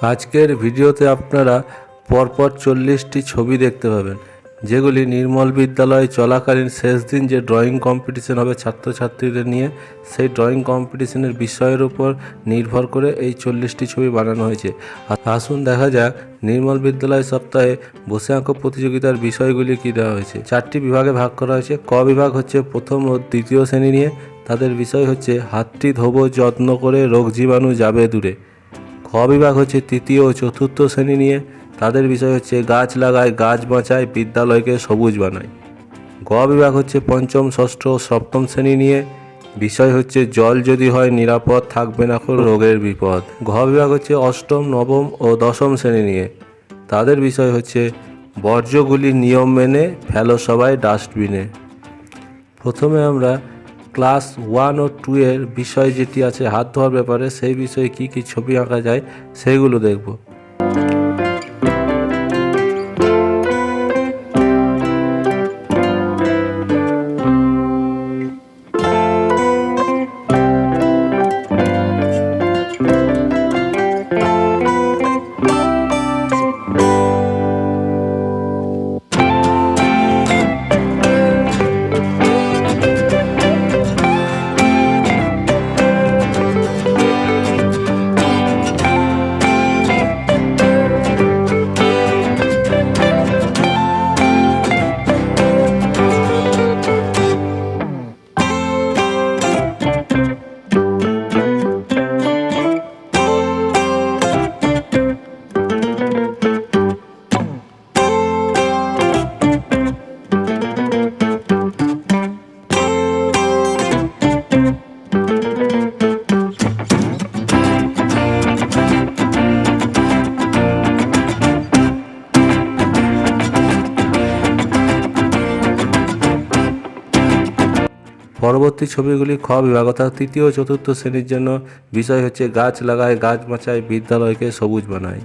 আজকের ভিডিওতে আপনারা পরপর 40টি ছবি দেখতে পাবেন, যেগুলি নির্মল বিদ্যালয় চলাকালীন শেষ দিন যে ড্রয়িং কম্পিটিশন হবে ছাত্রছাত্রীদের নিয়ে, সেই ড্রয়িং কম্পিটিশনের বিষয়ের উপর নির্ভর করে এই 40টি ছবি বানানো হয়েছে। আসুন দেখা যাক নির্মল বিদ্যালয় সপ্তাহে বসে আঁকো প্রতিযোগিতার বিষয়গুলি কী দেওয়া হয়েছে। 4টি বিভাগে ভাগ করা হয়েছে। ক বিভাগ হচ্ছে প্রথম ও দ্বিতীয় শ্রেণী নিয়ে, তাদের বিষয় হচ্ছে হাতটি ধোবো যত্ন করে, রোগ জীবাণু যাবে দূরে। খ বিভাগ হচ্ছে তৃতীয় ও চতুর্থ শ্রেণী নিয়ে, তাদের বিষয় হচ্ছে গাছ লাগায়, গাছ বাঁচায়, বিদ্যালয়কে সবুজ বানায়। গ বিভাগ হচ্ছে পঞ্চম, ষষ্ঠ ও সপ্তম শ্রেণী নিয়ে, বিষয় হচ্ছে জল যদি হয় নিরাপদ, থাকবে না কোনো রোগের বিপদ। ঘ বিভাগ হচ্ছে অষ্টম, নবম ও দশম শ্রেণী নিয়ে, তাদের বিষয় হচ্ছে বর্জ্যগুলি নিয়ম মেনে ফেলো সবাই ডাস্টবিনে। প্রথমে আমরা ক্লাস 1 ও 2 এর বিষয় যেটি আছে হাত ধোয়ার ব্যাপারে, সেই বিষয়ে কী কী ছবি আঁকা যায় সেইগুলো দেখব। পরবর্তী ছবিগুলি খ বিভাগ অর্থাৎ তৃতীয় ও চতুর্থ শ্রেণীর জন্য, বিষয় হচ্ছে গাছ লাগায়, গাছ বাঁচায়, বিদ্যালয়কে সবুজ বানায়।